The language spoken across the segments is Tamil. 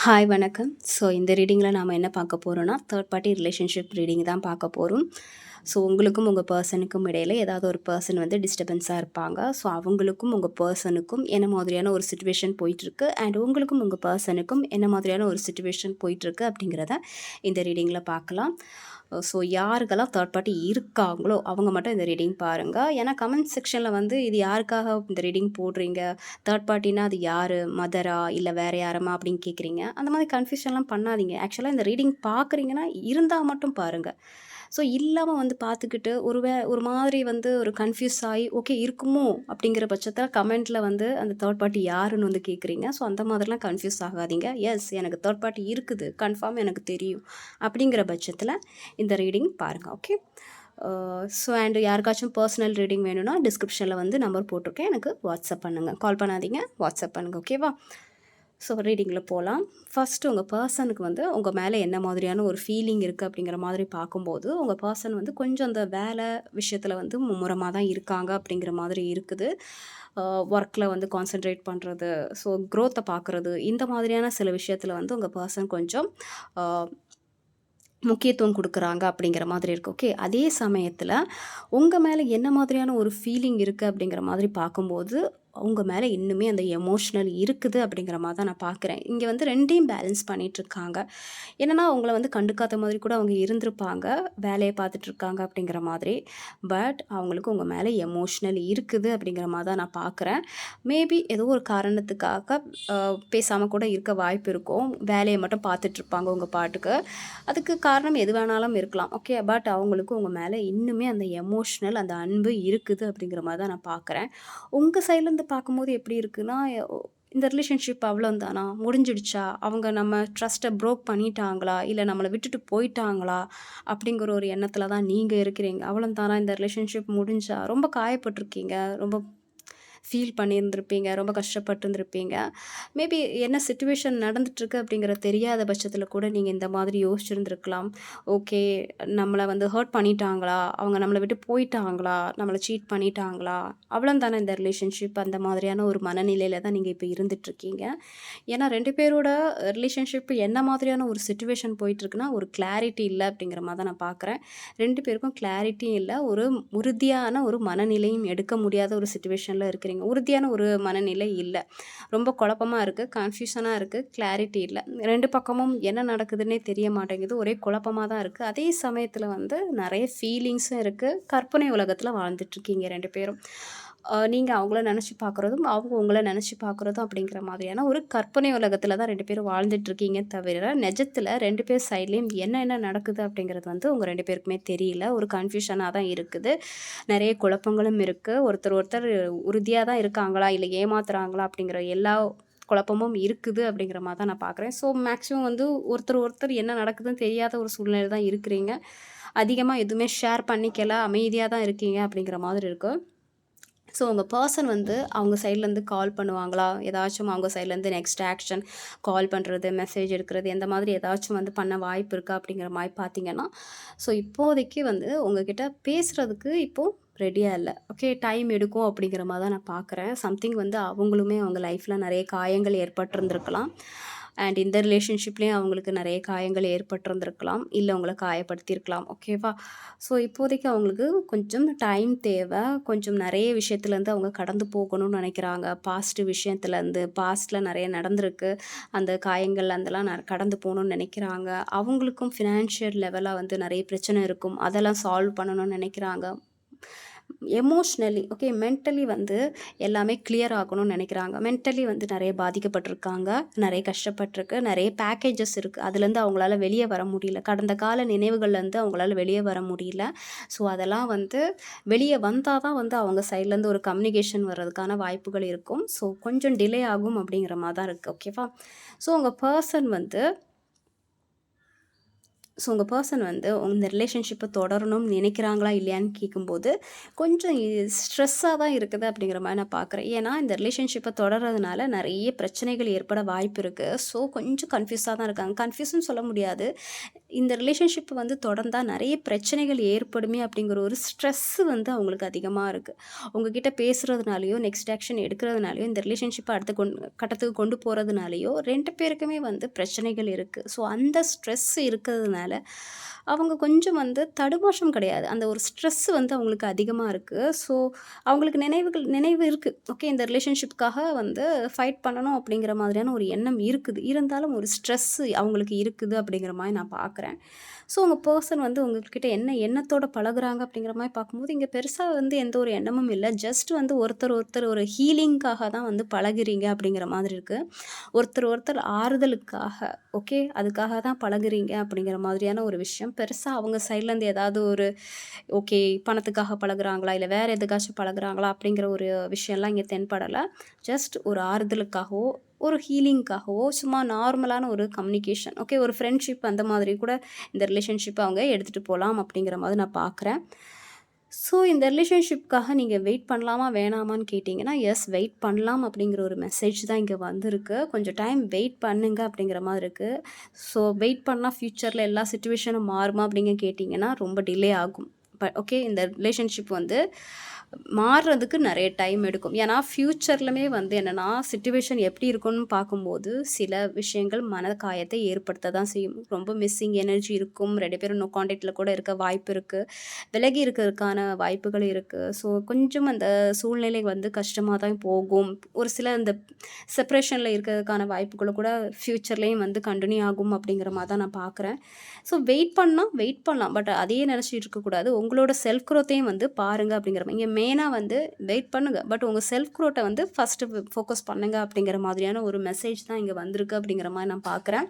ஹாய் வணக்கம். ஸோ இந்த ரீடிங்கில் நாம் என்ன பார்க்க போகிறோன்னா, தேர்ட் பார்ட்டி ரிலேஷன்ஷிப் ரீடிங் தான் பார்க்க போகிறோம். ஸோ உங்களுக்கும் உங்கள் பர்சனுக்கும் இடையில் ஏதாவது ஒரு பர்சன் வந்து டிஸ்டர்பன்ஸாக இருப்பாங்க. ஸோ அவங்களுக்கும் உங்கள் பர்சனுக்கும் என்ன மாதிரியான ஒரு சுச்சுவேஷன் போயிட்டுருக்கு, அண்ட் உங்களுக்கும் உங்கள் பர்சனுக்கும் என்ன மாதிரியான ஒரு சுச்சுவேஷன் போயிட்டுருக்கு அப்படிங்கிறத இந்த ரீடிங்கில் பார்க்கலாம். ஸோ யாருக்கெல்லாம் தேர்ட் பார்ட்டி இருக்காங்களோ அவங்க மட்டும் இந்த ரீடிங் பாருங்கள். ஏன்னா கமெண்ட் செக்ஷனில் வந்து இது யாருக்காக இந்த ரீடிங் போடுறீங்க, தேர்ட் பார்ட்டினா அது யார், மதரா இல்லை வேறு யாரம்மா அப்படின்னு கேட்குறீங்க. அந்த மாதிரி கன்ஃபியூஷன்லாம் பண்ணாதீங்க. ஆக்சுவலாக இந்த ரீடிங் பார்க்குறீங்கன்னா இருந்தால் மட்டும் பாருங்கள். ஸோ இல்லாமல் வந்து பார்த்துக்கிட்டு ஒரு மாதிரி வந்து ஒரு கன்ஃபியூஸ் ஆகி ஓகே இருக்குமோ அப்படிங்கிற பட்சத்தில் கமெண்ட்டில் வந்து அந்த தேர்ட் பார்ட்டி யாருன்னு வந்து கேட்குறீங்க. ஸோ அந்த மாதிரிலாம் கன்ஃபியூஸ் ஆகாதீங்க. எஸ் எனக்கு தேர்ட் பார்ட்டி இருக்குது, கன்ஃபார்ம் எனக்கு தெரியும் அப்படிங்கிற பட்சத்தில் இந்த ரீடிங் பாருங்கள். ஓகே. ஸோ அண்ட் யாருக்காச்சும் பர்சனல் ரீடிங் வேணும்னா டிஸ்கிரிப்ஷனில் வந்து நம்பர் போட்டிருக்கேன், எனக்கு வாட்ஸ்அப் பண்ணுங்கள். கால் பண்ணாதீங்க, வாட்ஸ்அப் பண்ணுங்கள். ஓகேவா? ஸோ ரீடிங்கில் போகலாம். ஃபஸ்ட்டு உங்கள் பர்சனுக்கு வந்து உங்கள் மேலே என்ன மாதிரியான ஒரு ஃபீலிங் இருக்குது அப்படிங்கிற மாதிரி பார்க்கும்போது, உங்கள் பர்சன் வந்து கொஞ்சம் அந்த வேலை விஷயத்தில் வந்து மும்முரமாக தான் இருக்காங்க அப்படிங்கிற மாதிரி இருக்குது. ஒர்க்கில் வந்து கான்சென்ட்ரேட் பண்ணுறது, ஸோ க்ரோத்தை பார்க்குறது, இந்த மாதிரியான சில விஷயத்தில் வந்து உங்கள் பர்சன் கொஞ்சம் முக்கியத்துவம் கொடுக்குறாங்க அப்படிங்கிற மாதிரி இருக்குது. ஓகே. அதே சமயத்தில் உங்கள் மேலே என்ன மாதிரியான ஒரு ஃபீலிங் இருக்குது அப்படிங்கிற மாதிரி பார்க்கும்போது, அவங்க மேலே இன்னுமே அந்த எமோஷ்னல் இருக்குது அப்படிங்கிற மாதிரி தான் நான் பார்க்குறேன். இங்கே வந்து 2யும் பேலன்ஸ் பண்ணிகிட்ருக்காங்க. என்னென்னா அவங்கள வந்து கண்டுக்காத மாதிரி கூட அவங்க இருந்திருப்பாங்க, வேலையை பார்த்துட்ருக்காங்க அப்படிங்கிற மாதிரி. பட் அவங்களுக்கு உங்கள் மேலே எமோஷ்னல் இருக்குது அப்படிங்கிற மாதிரி தான் நான் பார்க்குறேன். மேபி ஏதோ ஒரு காரணத்துக்காக பேசாமல் கூட இருக்க வாய்ப்பு இருக்கும். வேலையை மட்டும் பார்த்துட்ருப்பாங்க உங்கள் பாட்டுக்கு. அதுக்கு காரணம் எது வேணாலும் இருக்கலாம். ஓகே. பட் அவங்களுக்கு உங்கள் மேலே இன்னுமே அந்த எமோஷ்னல், அந்த அன்பு இருக்குது அப்படிங்கிற மாதிரி தான் நான் பார்க்குறேன். உங்கள் சைட்லேருந்து பார்க்கும்போது எப்படி இருக்குன்னா, இந்த ரிலேஷன்ஷிப் அவ்வளோந்தானா, முடிஞ்சிடுச்சா, அவங்க நம்ம ட்ரஸ்ட்டை ப்ரோக் பண்ணிட்டாங்களா, இல்லை நம்மளை விட்டுட்டு போயிட்டாங்களா அப்படிங்கிற ஒரு எண்ணத்தில் தான் நீங்கள் இருக்கிறீங்க. அவ்வளோந்தானா, இந்த ரிலேஷன்ஷிப் முடிஞ்சா, ரொம்ப காயப்பட்டிருக்கீங்க, ரொம்ப ஃபீல் பண்ணியிருந்திருப்பீங்க, ரொம்ப கஷ்டப்பட்டுருந்துருப்பீங்க. மேபி என்ன சிச்சுவேஷன் நடந்துட்டுருக்கு அப்படிங்கிறது தெரியாத பட்சத்தில் கூட நீங்கள் இந்த மாதிரி யோசிச்சிருந்துருக்கலாம். ஓகே, நம்மளை வந்து ஹர்ட் பண்ணிட்டாங்களா, அவங்க நம்மளை விட்டு போயிட்டாங்களா, நம்மளை சீட் பண்ணிட்டாங்களா, அவ்வளோந்தானே இந்த ரிலேஷன்ஷிப், அந்த மாதிரியான ஒரு மனநிலையில் தான் நீங்கள் இப்போ இருந்துகிட்ருக்கீங்க. ஏன்னா 2 பேரோட ரிலேஷன்ஷிப் என்ன மாதிரியான ஒரு சிச்சுவேஷன் போயிட்டுருக்குன்னா, ஒரு கிளாரிட்டி இல்லை அப்படிங்கிற மாதிரி தான் நான் பார்க்குறேன். 2 பேருக்கும் கிளாரிட்டியும் இல்லை, ஒரு உறுதியான ஒரு மனநிலையும் எடுக்க முடியாத ஒரு சிச்சுவேஷனில் இருக்கிறீங்க. உறுதியான ஒரு மனநிலை இல்லை, ரொம்ப குழப்பமாக இருக்குது, கன்ஃபியூஷனாக இருக்குது, கிளாரிட்டி இல்லை. 2 பக்கமும் என்ன நடக்குதுன்னே தெரிய மாட்டேங்குது, ஒரே குழப்பமாக தான் இருக்குது. அதே சமயத்தில் வந்து நிறைய ஃபீலிங்ஸும் இருக்குது. கற்பனை உலகத்தில் வாழ்ந்துட்டுருக்கீங்க 2 பேரும். நீங்கள் அவங்கள நினச்சி பார்க்குறதும், அவங்க உங்களை நினச்சி பார்க்குறதும் அப்படிங்கிற மாதிரியான ஒரு கற்பனை உலகத்தில் தான் 2 பேரும் வாழ்ந்துட்டுருக்கீங்க தவிர, நிஜத்தில் 2 பேர் சைட்லேயும் என்ன நடக்குது அப்படிங்கிறது வந்து உங்கள் 2 பேருக்குமே தெரியல. ஒரு கன்ஃபியூஷனாக தான் இருக்குது, நிறைய குழப்பங்களும் இருக்குது. ஒருத்தர் உறுதியாக தான் இருக்காங்களா, இல்லை ஏமாத்துறாங்களா அப்படிங்கிற எல்லா குழப்பமும் இருக்குது அப்படிங்கிற மாதிரி தான் நான் பார்க்குறேன். ஸோ மேக்ஸிமம் வந்து ஒருத்தர் என்ன நடக்குதுன்னு தெரியாத ஒரு சூழ்நிலை தான் இருக்கிறீங்க. அதிகமாக எதுவுமே ஷேர் பண்ணிக்கல, அமைதியாக தான் இருக்கீங்க அப்படிங்கிற மாதிரி இருக்குது. ஸோ உங்கள் பர்சன் வந்து அவங்க சைட்லேருந்து கால் பண்ணுவாங்களா, ஏதாச்சும் அவங்க சைட்லேருந்து நெக்ஸ்ட் ஆக்ஷன், கால் பண்ணுறது, மெசேஜ் எடுக்கிறது, எந்த மாதிரி ஏதாச்சும் வந்து பண்ண வாய்ப்பு இருக்கா அப்படிங்கிற மாதிரி பார்த்தீங்கன்னா, ஸோ இப்போதைக்கு வந்து உங்ககிட்ட பேசுகிறதுக்கு இப்போது ரெடியாக இல்லை. ஓகே, டைம் எடுக்கும் அப்படிங்கிற மாதிரி தான் நான் பார்க்குறேன். சம்திங் வந்து அவங்களுமே அவங்க லைஃப்பில் நிறைய காயங்கள் ஏற்பட்டிருந்திருக்கலாம், அண்ட் இந்த ரிலேஷன்ஷிப்லேயும் அவங்களுக்கு நிறைய காயங்கள் ஏற்பட்டிருந்திருக்கலாம், இல்லை உங்களை காயப்படுத்தியிருக்கலாம். ஓகேவா? ஸோ இப்போதைக்கு அவங்களுக்கு கொஞ்சம் டைம் தேவை. கொஞ்சம் நிறைய விஷயத்துலேருந்து அவங்க கடந்து போகணும்னு நினைக்கிறாங்க. பாஸ்ட்டு பாஸ்ட்டில் நிறைய நடந்திருக்கு, அந்த காயங்கள் அதெல்லாம் கடந்து போகணும்னு நினைக்கிறாங்க. அவங்களுக்கும் ஃபினான்ஷியல் லெவலாக வந்து நிறைய பிரச்சனை இருக்கும், அதெல்லாம் சால்வ் பண்ணணும்னு நினைக்கிறாங்க. எமோஷ்னலி ஓகே, மென்டலி வந்து எல்லாமே கிளியர் ஆகணும்னு நினைக்கிறாங்க. மென்டலி வந்து நிறைய பாதிக்கப்பட்டிருக்காங்க, நிறைய கஷ்டப்பட்டிருக்கு, நிறைய பேக்கேஜஸ் இருக்குது, அதுலேருந்து அவங்களால வெளியே வர முடியல. கடந்த கால நினைவுகள்லேருந்து அவங்களால வெளியே வர முடியல. ஸோ அதெல்லாம் வந்து வெளியே வந்தால் தான் வந்து அவங்க சைட்லேருந்து ஒரு கம்யூனிகேஷன் வர்றதுக்கான வாய்ப்புகள் இருக்கும். ஸோ கொஞ்சம் டிலே ஆகும் அப்படிங்கிற மாதிரி தான் இருக்குது. ஓகேவா? ஸோ உங்கள் பர்சன் வந்து ஸோ உங்கள் பர்சன் வந்து இந்த ரிலேஷன்ஷிப்பை தொடரணும்னு நினைக்கிறாங்களா இல்லையான்னு கேட்கும்போது கொஞ்சம் ஸ்ட்ரெஸ்ஸாக தான் இருக்குது அப்படிங்கிற மாதிரி நான் பார்க்குறேன். ஏன்னா இந்த ரிலேஷன்ஷிப்பை தொடர்றதுனால நிறைய பிரச்சனைகள் ஏற்பட வாய்ப்பு இருக்குது. ஸோ கொஞ்சம் கன்ஃபியூஸாக தான் இருக்காங்க. கன்ஃபியூஸ்னு சொல்ல முடியாது. இந்த ரிலேஷன்ஷிப் வந்து தொடர்ந்தால் நிறைய பிரச்சனைகள் ஏற்படுமே அப்படிங்கிற ஒரு ஸ்ட்ரெஸ்ஸு வந்து அவங்களுக்கு அதிகமாக இருக்குது. உங்ககிட்ட பேசுகிறதுனாலையோ நெக்ஸ்ட் ஆக்ஷன் எடுக்கிறதுனாலையோ இந்த ரிலேஷன்ஷிப்பை அடுத்த கட்டத்துக்கு கொண்டு போகிறதுனாலையோ 2 பேருக்குமே வந்து பிரச்சனைகள் இருக்குது. ஸோ அந்த ஸ்ட்ரெஸ் இருக்கிறதுனால அவங்க கொஞ்சம் வந்து தடுமாற்றம் கிடையாது. அந்த ஒரு ஸ்ட்ரெஸ் வந்து அவங்களுக்கு அதிகமாக இருக்குது. ஸோ அவங்களுக்கு நினைவு இருக்குது. ஓகே, இந்த ரிலேஷன்ஷிப்காக வந்து ஃபைட் பண்ணணும் அப்படிங்கிற மாதிரியான ஒரு எண்ணம் இருக்குது. இருந்தாலும் ஒரு ஸ்ட்ரெஸ்ஸு அவங்களுக்கு இருக்குது அப்படிங்கிற மாதிரி நான் பார்க்குறேன். ஸோ உங்கள் பர்சன் வந்து உங்ககிட்ட என்ன எண்ணத்தோட பழகுறாங்க அப்படிங்கிற மாதிரி பார்க்கும்போது இங்கே பெருசாக வந்து எந்த ஒரு எண்ணமும் இல்லை. ஜஸ்ட் வந்து ஒருத்தர் ஒரு ஹீலிங்காக தான் வந்து பழகுறீங்க அப்படிங்கிற மாதிரி இருக்குது. ஒருத்தர் ஆறுதலுக்காக, ஓகே, அதுக்காக தான் பழகுறீங்க அப்படிங்கிற மாதிரியான ஒரு விஷயம். பெருசாக அவங்க சைட்லேருந்து ஏதாவது ஒரு ஓகே பணத்துக்காக பழகுறாங்களா இல்லை வேறு எதுக்காச்சும் பழகுறாங்களா அப்படிங்கிற ஒரு விஷயம்லாம் இங்கே தென்படலை. ஜஸ்ட் ஒரு ஆறுதலுக்காகவோ ஒரு ஹீலிங்காகவோ சும்மா நார்மலான ஒரு கம்யூனிகேஷன், ஓகே, ஒரு ஃப்ரெண்ட்ஷிப் அந்த மாதிரி கூட இந்த ரிலேஷன்ஷிப்பை அவங்க எடுத்துகிட்டு போகலாம் அப்படிங்கிற மாதிரி நான் பார்க்குறேன். ஸோ இந்த ரிலேஷன்ஷிப்காக நீங்கள் வெயிட் பண்ணலாமா வேணாமான்னு கேட்டிங்கன்னா, எஸ், வெயிட் பண்ணலாம் அப்படிங்கிற ஒரு மெசேஜ் தான் இங்கே வந்திருக்கு. கொஞ்சம் டைம் வெயிட் பண்ணுங்க அப்படிங்கிற மாதிரி இருக்குது. ஸோ வெயிட் பண்ணால் ஃப்யூச்சரில் எல்லா சிச்சுவேஷனும் மாறுமா அப்படிங்க கேட்டிங்கன்னா ரொம்ப டிலே ஆகும். ஓகே, இந்த ரிலேஷன்ஷிப் வந்து மாறுறதுக்கு நிறைய டைம் எடுக்கும். ஏன்னா ஃப்யூச்சர்லுமே வந்து என்னென்னா சிச்சுவேஷன் எப்படி இருக்கும்னு பார்க்கும்போது சில விஷயங்கள் மனக்காயத்தை ஏற்படுத்த தான் செய்யும். ரொம்ப மிஸ்ஸிங் எனர்ஜி இருக்கும். 2 பேரும் நோ கான்டாக்டில் கூட இருக்க வாய்ப்பு இருக்குது. விலகி இருக்கிறதுக்கான வாய்ப்புகள் இருக்குது. ஸோ கொஞ்சம் அந்த சூழ்நிலை வந்து கஷ்டமாக தான் போகும். ஒரு சில இந்த செப்ரேஷனில் இருக்கிறதுக்கான வாய்ப்புகளை கூட ஃப்யூச்சர்லேயும் வந்து கண்டினியூ ஆகும் அப்படிங்கிற மாதிரி தான் நான் பார்க்குறேன். ஸோ வெயிட் பண்ணலாம். பட் அதையே நினச்சிட்டு இருக்கக்கூடாது. உங்களோட செல்ஃப் க்ரோத்தையும் வந்து பாருங்கள் அப்படிங்கிற மாதிரி. இங்கே மெயினாக வந்து வெயிட் பண்ணுங்கள். பட் உங்கள் செல்ஃப் க்ரோத்தை வந்து ஃபஸ்ட்டு ஃபோக்கஸ் பண்ணுங்கள் அப்படிங்கிற மாதிரியான ஒரு மெசேஜ் தான் இங்கே வந்திருக்கு அப்படிங்கிற மாதிரி நான் பார்க்குறேன்.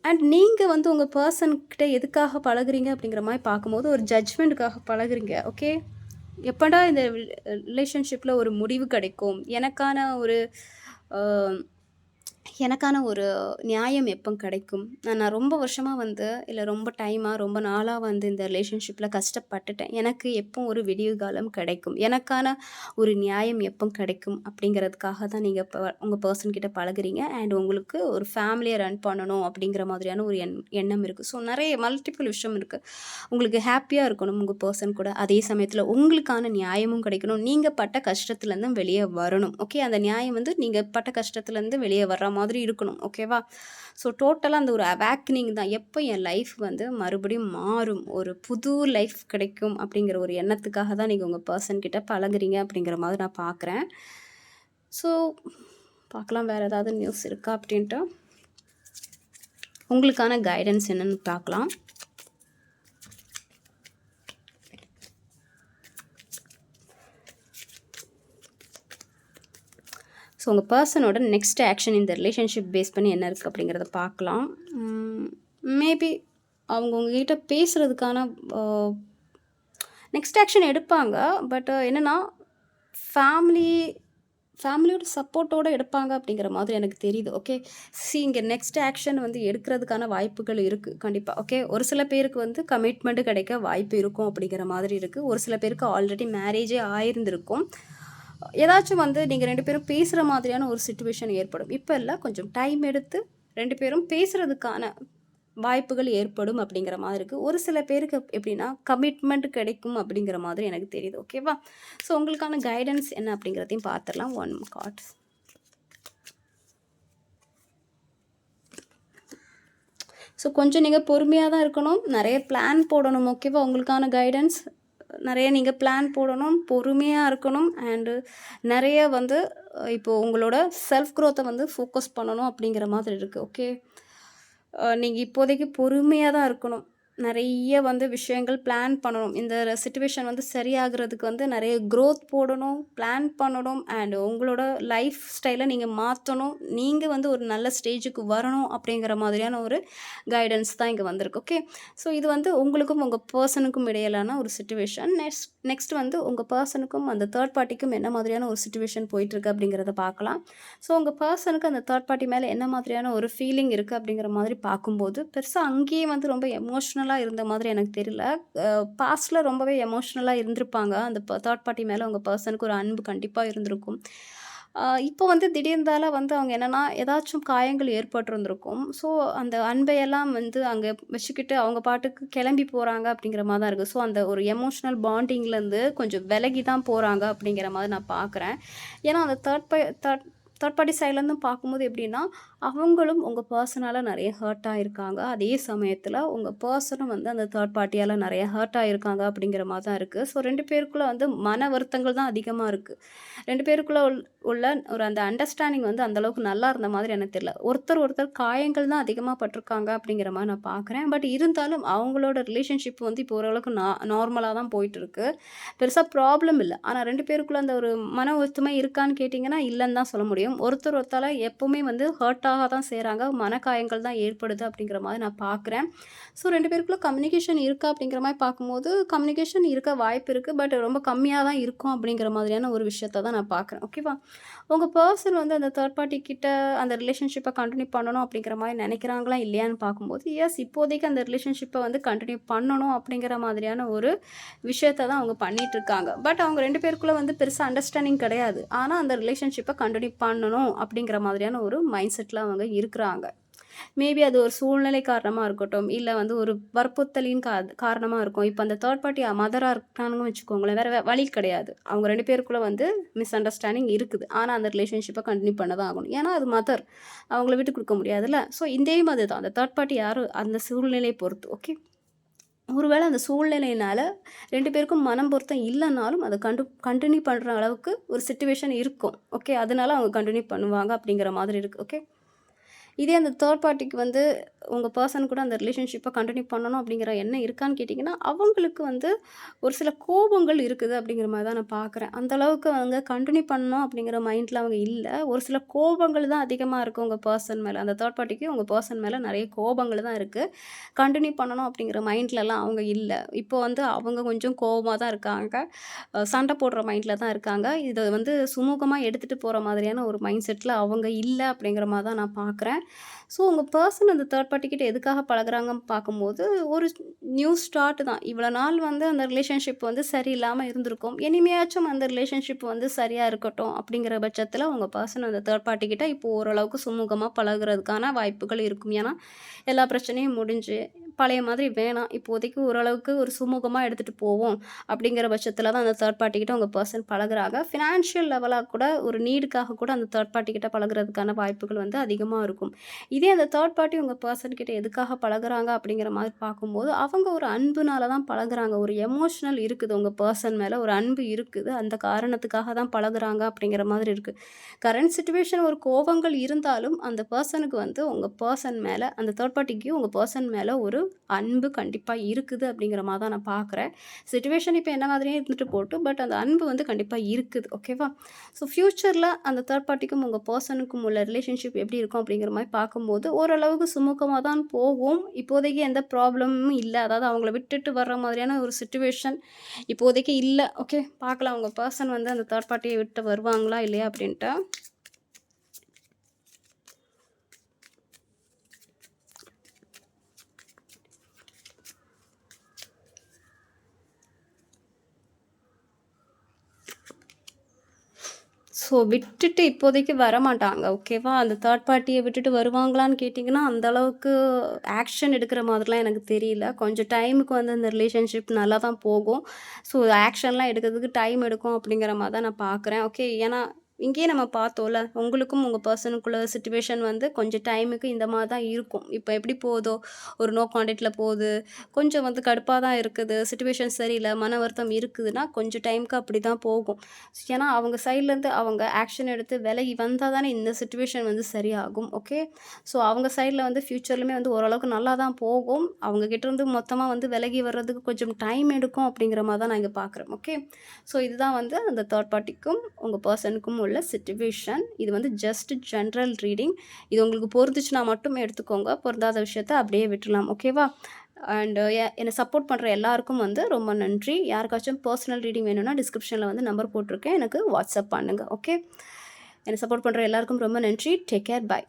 அண்ட் நீங்கள் வந்து உங்கள் பர்சன்கிட்ட எதுக்காக பழகுறீங்க அப்படிங்கிற மாதிரி பார்க்கும்போது ஒரு ஜட்ஜ்மெண்ட்டுக்காக பழகுறீங்க. ஓகே, எப்படா இந்த ரிலேஷன்ஷிப்பில் ஒரு முடிவு கிடைக்கும், எனக்கான ஒரு நியாயம் எப்போ கிடைக்கும், நான் ரொம்ப வருஷமாக வந்து இல்லை ரொம்ப டைமாக ரொம்ப நாளாக வந்து இந்த ரிலேஷன்ஷிப்பில் கஷ்டப்பட்டுட்டேன், எனக்கு எப்போ ஒரு விடிவு காலம் கிடைக்கும், எனக்கான ஒரு நியாயம் எப்போ கிடைக்கும் அப்படிங்கிறதுக்காக தான் நீங்கள் இப்போ உங்கள் பர்சன்கிட்ட பழகுறீங்க. அண்ட் உங்களுக்கு ஒரு ஃபேமிலியை ரன் பண்ணணும் அப்படிங்கிற மாதிரியான ஒரு எண்ணம் இருக்குது. ஸோ நிறைய மல்டிபிள் விஷயம் இருக்குது. உங்களுக்கு ஹாப்பியாக இருக்கணும் உங்கள் பர்சன் கூட. அதே சமயத்தில் உங்களுக்கான நியாயமும் கிடைக்கணும். நீங்கள் பட்ட கஷ்டத்துலேருந்து வெளியே வரணும். ஓகே, அந்த நியாயம் வந்து நீங்கள் பட்ட கஷ்டத்துலேருந்து வெளியே வர்ற மாதிரி இருக்கணும். ஓகேவா? ஸோ டோட்டலாக அந்த ஒரு அவேக்னிங் தான். எப்போ என் லைஃப் வந்து மறுபடியும் மாறும், ஒரு புது லைஃப் கிடைக்கும் அப்படிங்கிற ஒரு எண்ணத்துக்காக தான் நீங்கள் உங்கள் பர்சன்கிட்ட பழகுறீங்க அப்படிங்கிற மாதிரி நான் பார்க்குறேன். ஸோ பார்க்கலாம் வேறு ஏதாவது நியூஸ் இருக்கா அப்படின்ட்டு. உங்களுக்கான கைடன்ஸ் என்னன்னு பார்க்கலாம். ஸோ உங்கள் பர்சனோட நெக்ஸ்ட் ஆக்ஷன் இந்த ரிலேஷன்ஷிப் பேஸ் பண்ணி என்ன இருக்குது அப்படிங்கிறத பார்க்கலாம். மேபி அவங்க உங்ககிட்ட பேசுகிறதுக்கான நெக்ஸ்ட் ஆக்ஷன் எடுப்பாங்க. பட் என்னென்னா ஃபேமிலியோட சப்போர்ட்டோடு எடுப்பாங்க அப்படிங்கிற மாதிரி எனக்கு தெரியுது. ஓகே, இங்கே நெக்ஸ்ட் ஆக்ஷன் வந்து எடுக்கிறதுக்கான வாய்ப்புகள் இருக்குது கண்டிப்பாக. ஓகே, ஒரு சில பேருக்கு வந்து கமிட்மெண்ட்டு கிடைக்க வாய்ப்பு இருக்கும் அப்படிங்கிற மாதிரி இருக்குது. ஒரு சில பேருக்கு ஆல்ரெடி மேரேஜே ஆயிருந்திருக்கும். ஏதாச்சும் வந்து நீங்கள் 2 பேரும் பேசுகிற மாதிரியான ஒரு சிச்சுவேஷன் ஏற்படும். இப்போ இல்லை, கொஞ்சம் டைம் எடுத்து 2 பேரும் பேசுகிறதுக்கான வாய்ப்புகள் ஏற்படும் அப்படிங்கிற மாதிரி இருக்குது. ஒரு சில பேருக்கு எப்படின்னா கமிட்மெண்ட் கிடைக்கும் அப்படிங்கிற மாதிரி எனக்கு தெரியுது. ஓகேவா? ஸோ உங்களுக்கான கைடன்ஸ் என்ன அப்படிங்கிறதையும் பார்த்துடலாம். 1 கார்ட். ஸோ கொஞ்சம் நீங்கள் பொறுமையாக தான் இருக்கணும். நிறைய பிளான் போடணும். ஓகேவா? உங்களுக்கான கைடன்ஸ் நிறைய நீங்கள் பிளான் போடணும், பொறுமையாக இருக்கணும். அண்டு நிறைய வந்து இப்போது உங்களோட செல்ஃப் க்ரோத்தை வந்து ஃபோக்கஸ் பண்ணணும் அப்படிங்கிற மாதிரி இருக்குது. ஓகே, நீங்கள் இப்போதைக்கு பொறுமையாக தான் இருக்கணும். நிறைய வந்து விஷயங்கள் பிளான் பண்ணணும். இந்த சிச்சுவேஷன் வந்து சரியாகிறதுக்கு வந்து நிறைய க்ரோத் போடணும், பிளான் பண்ணணும் அண்ட் உங்களோட லைஃப் ஸ்டைலை நீங்கள் மாற்றணும். நீங்கள் வந்து ஒரு நல்ல ஸ்டேஜுக்கு வரணும் அப்படிங்கிற மாதிரியான ஒரு கைடன்ஸ் தான் இங்கே வந்திருக்கு. ஓகே. ஸோ இது வந்து உங்களுக்கும் உங்கள் பர்சனுக்கும் இடையிலான ஒரு சிச்சுவேஷன். நெக்ஸ்ட் வந்து உங்கள் பர்சனுக்கும் அந்த தேர்ட் பார்ட்டிக்கும் என்ன மாதிரியான ஒரு சிச்சுவேஷன் போயிட்டுருக்கு அப்படிங்கிறத பார்க்கலாம். ஸோ உங்கள் பர்சனுக்கு அந்த தேர்ட் பார்ட்டி மேலே என்ன மாதிரியான ஒரு ஃபீலிங் இருக்குது அப்படிங்கிற மாதிரி பார்க்கும்போது பெருசாக அங்கேயே வந்து ரொம்ப எமோஷ்னலாக இருந்த மாதிரி எனக்கு தெரியல. பாஸ்டில் ரொம்பவே எமோஷ்னலாக இருந்திருப்பாங்க. அந்த தேர்ட் பார்ட்டி மேலே உங்கள் பர்சனுக்கு ஒரு அன்பு கண்டிப்பாக இருந்திருக்கும். இப்போ வந்து திடீர்ந்தால வந்து அவங்க என்னென்னா ஏதாச்சும் காயங்கள் ஏற்பட்டிருந்திருக்கும். ஸோ அந்த அன்பையெல்லாம் வந்து அங்கே வச்சுக்கிட்டு அவங்க பாட்டுக்கு கிளம்பி போகிறாங்க அப்படிங்கிற மாதிரி தான் இருக்குது. ஸோ அந்த ஒரு எமோஷ்னல் பாண்டிங்லேருந்து கொஞ்சம் விலகி தான் போகிறாங்க அப்படிங்கிற மாதிரி நான் பார்க்குறேன். ஏன்னா அந்த தேர்ட் பார்ட்டி சைட்லேருந்து பார்க்கும்போது எப்படின்னா, அவங்களும் உங்கள் பர்சனால் நிறைய ஹர்ட் ஆகியிருக்காங்க. அதே சமயத்தில் உங்கள் பர்சனும் வந்து அந்த தேர்ட் பார்ட்டியால் நிறைய ஹர்ட் ஆகியிருக்காங்க அப்படிங்கிற மாதிரி தான் இருக்குது. ஸோ 2 பேருக்குள்ளே வந்து மன வருத்தங்கள் தான் அதிகமாக இருக்குது. 2 பேருக்குள்ளே உள்ள ஒரு அந்த அண்டர்ஸ்டாண்டிங் வந்து அந்தளவுக்கு நல்லா இருந்த மாதிரி எனக்கு தெரியல. ஒருத்தர் காயங்கள் தான் அதிகமாக பட்டிருக்காங்க அப்படிங்கிற மாதிரி நான் பார்க்குறேன். பட் இருந்தாலும் அவங்களோட ரிலேஷன்ஷிப் வந்து இப்போ ஓரளவுக்கு நார்மலாக தான் போயிட்டுருக்கு. பெருசாக ப்ராப்ளம் இல்லை. ஆனால் 2 பேருக்குள்ளே அந்த ஒரு மன ஒத்துமை இருக்கான்னு கேட்டிங்கன்னா இல்லைன்னு தான் சொல்ல முடியும். ஒருத்தரால் எப்போவுமே வந்து ஹர்ட் ஆக தான் செய்கிறாங்க. மனக்காயங்கள் தான் ஏற்படுது அப்படிங்கிற மாதிரி நான் பார்க்குறேன். ஸோ 2 பேருக்குள்ளே கம்யூனிகேஷன் இருக்கா அப்படிங்கிற மாதிரி பார்க்கும்போது கம்யூனிகேஷன் இருக்க வாய்ப்பு இருக்குது. பட் ரொம்ப கம்மியாக தான் இருக்கும் அப்படிங்கிற மாதிரியான ஒரு விஷயத்தை தான் நான் பார்க்குறேன். ஓகேவா? உங்கள் பர்சன் வந்து அந்த தேர்ட் பார்ட்டி கிட்ட அந்த ரிலேஷன்ஷிப்பை கண்டினியூ பண்ணணும் அப்படிங்கிற மாதிரி நினைக்கிறாங்களா இல்லையான்னு பார்க்கும்போது இப்போதைக்கு அந்த ரிலேஷன்ஷிப்பை வந்து கண்டினியூ பண்ணணும் அப்படிங்கிற மாதிரியான ஒரு விஷயத்தை தான் அவங்க பண்ணிகிட்ருக்காங்க. பட் அவங்க 2 பேருக்குள்ளே வந்து பெருசாக அண்டர்ஸ்டாண்டிங் கிடையாது. ஆனால் அந்த ரிலேஷன்ஷிப்பை கண்டினியூ பண்ணணும் அப்படிங்கிற மாதிரியான ஒரு மைண்ட் செட்டில் அவங்க இருக்கிறாங்க. மேபி அது ஒரு சூழ்நிலை காரணமாக இருக்கட்டும், இல்லை வந்து ஒரு வற்புறுத்தலின் காரணமாக இருக்கும். இப்போ அந்த தேர்ட் பார்ட்டி மதராக இருக்கானுன்னு வச்சுக்கோங்களேன், வேறு வழி கிடையாது. அவங்க 2 பேருக்குள்ளே வந்து மிஸ் அண்டர்ஸ்டாண்டிங் இருக்குது. ஆனால் அந்த ரிலேஷன்ஷிப்பை கண்டினியூ பண்ண தான் ஆகணும். ஏன்னா அது மதர், அவங்கள விட்டு கொடுக்க முடியாதுல்ல. ஸோ இதே மாதிரி தான் அந்த தேர்ட் பார்ட்டி யாரும் அந்த சூழ்நிலையை பொறுத்து. ஓகே. ஒருவேளை அந்த சூழ்நிலையினால் 2 பேருக்கும் மனம் பொருத்தம் இல்லைனாலும் அதை கண்டினியூ பண்ணுற அளவுக்கு ஒரு சிச்சுவேஷன் இருக்கும். ஓகே. அதனால அவங்க கண்டினியூ பண்ணுவாங்க அப்படிங்கிற மாதிரி இருக்குது. ஓகே. இதே அந்த தேர்ட் பார்ட்டிக்கு வந்து உங்கள் பர்சன் கூட அந்த ரிலேஷன்ஷிப்பை கண்டினியூ பண்ணணும் அப்படிங்கிற எண்ணம் இருக்கான்னு கேட்டிங்கன்னா, அவங்களுக்கு வந்து ஒரு சில கோபங்கள் இருக்குது அப்படிங்கிற மாதிரி தான் நான் பார்க்குறேன். அந்தளவுக்கு அவங்க கண்டினியூ பண்ணணும் அப்படிங்கிற மைண்டில் அவங்க இல்லை. ஒரு சில கோபங்கள் தான் அதிகமாக இருக்குது உங்கள் பர்சன் மேலே. அந்த தேர்ட் பார்ட்டிக்கு உங்கள் பர்சன் மேலே நிறைய கோபங்கள் தான் இருக்குது. கண்டினியூ பண்ணணும் அப்படிங்கிற மைண்ட்லலாம் அவங்க இல்லை. இப்போ வந்து அவங்க கொஞ்சம் கோபமாக தான் இருக்காங்க. சண்டை போடுற மைண்டில் தான் இருக்காங்க. இதை வந்து சுமூகமாக எடுத்துகிட்டு போகிற மாதிரியான ஒரு மைண்ட் செட்டில் அவங்க இல்லை அப்படிங்கிற மாதிரி தான் நான் பார்க்குறேன். ஸோ உங்கள் பர்சன் அந்த தேர்ட் பார்ட்டிக்கிட்ட எதுக்காக பழகுறாங்கன்னு பார்க்கும்போது ஒரு நியூ ஸ்டார்ட் தான். இவ்வளோ நாள் வந்து அந்த ரிலேஷன்ஷிப் வந்து சரியில்லாமல் இருந்திருக்கும். இனிமேயாச்சும் அந்த ரிலேஷன்ஷிப் வந்து சரியாக இருக்கட்டும் அப்படிங்கிற பட்சத்தில் உங்கள் பர்சன் அந்த தேர்ட் பார்ட்டிக்கிட்ட இப்போ ஓரளவுக்கு சுமூகமாக பழகுறதுக்கான வாய்ப்புகள் இருக்கும். ஏன்னா எல்லா பிரச்சனையும் முடிஞ்சு பழைய மாதிரி வேணாம், இப்போதைக்கு ஓரளவுக்கு ஒரு சுமூகமாக எடுத்துகிட்டு போவோம் அப்படிங்கிற பட்சத்தில் தான் அந்த தேர்ட் பார்ட்டிக்கிட்ட உங்கள் பர்சன் பழகுறாங்க. ஃபினான்ஷியல் லெவலாக கூட ஒரு நீடுக்காக கூட அந்த தேர்ட் பார்ட்டிக்கிட்ட பழகுறதுக்கான வாய்ப்புகள் வந்து அதிகமாக இருக்கும். இதே அந்த தேர்ட் பார்ட்டி உங்கள் பர்சன்கிட்ட எதுக்காக பழகுறாங்க அப்படிங்கிற மாதிரி பார்க்கும்போது அவங்க ஒரு அன்புனால தான் பழகுறாங்க. ஒரு எமோஷ்னல் இருக்குது உங்கள் பர்சன் மேலே, ஒரு அன்பு இருக்குது. அந்த காரணத்துக்காக தான் பழகுறாங்க அப்படிங்கிற மாதிரி இருக்குது. கரண்ட் சிச்சுவேஷன் ஒரு கோபங்கள் இருந்தாலும் அந்த பர்சனுக்கு வந்து உங்கள் பர்சன் மேலே, அந்த தேர்ட் பார்ட்டிக்கு உங்கள் பர்சன் மேலே ஒரு அன்பு கண்டிப்பாக இருக்குது அப்படிங்கிற மாதிரி தான் நான் பார்க்குறேன். சிச்சுவேஷன் இப்போ என்ன மாதிரியே இருந்துட்டு போட்டு, பட் அந்த அன்பு வந்து கண்டிப்பாக இருக்குது. ஓகேவா? ஸோ ஃப்யூச்சரில் அந்த தேர்ட் பார்ட்டிக்கும் உங்கள் பர்சனுக்கும் உள்ள ரிலேஷன்ஷிப் எப்படி இருக்கும் அப்படிங்கிற மாதிரி பார்க்கும்போது ஓரளவுக்கு சுமூகமாக தான் போகும். இப்போதைக்கு எந்த ப்ராப்ளமும் இல்லை. அதாவது அவங்கள விட்டுட்டு வர்ற மாதிரியான ஒரு சிச்சுவேஷன் இப்போதைக்கு இல்லை. ஓகே. பார்க்கலாம் உங்கள் பர்சன் வந்து அந்த தேர்ட் பார்ட்டியை விட்டு வருவாங்களா இல்லையா அப்படின்ட்டு. ஸோ விட்டுட்டு இப்போதைக்கு வரமாட்டாங்க. ஓகேவா? அந்த தேர்ட் பார்ட்டியை விட்டுட்டு வருவாங்களான்னு கேட்டிங்கன்னா, அந்த அளவுக்கு ஆக்ஷன் எடுக்கிற மாதிரிலாம் எனக்கு தெரியல. கொஞ்சம் டைமுக்கு வந்து அந்த ரிலேஷன்ஷிப் நல்லா தான் போகும். ஸோ ஆக்ஷன்லாம் எடுக்கிறதுக்கு டைம் எடுக்கும் அப்படிங்கிற மாதிரி தான் நான் பார்க்குறேன். ஓகே. ஏன்னா இங்கேயே நம்ம பார்த்தோம்ல, உங்களுக்கும் உங்க பெர்சனுக்குள்ள சிச்சுவேஷன் வந்து கொஞ்சம் டைமுக்கு இந்த மாரி தான் இருக்கும். இப்போ எப்படி போதோ, ஒரு நோ கான்டாக்ட்ல போகுது, கொஞ்சம் வந்து கடுப்பா தான் இருக்குது, சிச்சுவேஷன் சரியில்ல, மன வருத்தம் இருக்குதுன்னா, கொஞ்சம் டைமுக்கு அப்படி தான் போகும். ஏன்னா, அவங்க சைட்லேருந்து அவங்க ஆக்ஷன் எடுத்து விலகி வந்தா தானே இந்த சிச்சுவேஷன் வந்து சரியாகும். ஓகே. ஸோ, அவங்க சைட்ல வந்து ஃப்யூச்சர்லுமே வந்து ஓரளவுக்கு நல்லா தான் போகும். அவங்க கிட்டேருந்து மொத்தமா வந்து விலகி வர்றதுக்கு கொஞ்சம் டைம் எடுக்கும் அப்படிங்கிற மாரி தான் நான் இங்க பார்க்குறேன். ஓகே. ஸோ, இதுதான் வந்து அந்த தேர்ட் பார்ட்டிக்கும் உங்க பெர்சனுக்கும் உள்ள சிச்சுவேஷன். இது வந்து ஜஸ்ட் ஜென்ரல் ரீடிங். இது உங்களுக்கு பொருந்துச்சுன்னா மட்டும் எடுத்துக்கோங்க. பொருந்தாத விஷயத்த அப்படியே விட்டுறலாம். ஓகேவா? அண்ட் என்னை சப்போர்ட் பண்ணுற எல்லாருக்கும் வந்து ரொம்ப நன்றி. யாருக்காச்சும் பர்சனல் ரீடிங் வேணும்னா டிஸ்கிரிப்ஷனில் வந்து நம்பர் போட்டிருக்கேன். எனக்கு வாட்ஸ்அப் பண்ணுங்க. ஓகே. என்னை சப்போர்ட் பண்ணுற எல்லாருக்கும் ரொம்ப நன்றி. Take care. பாய்.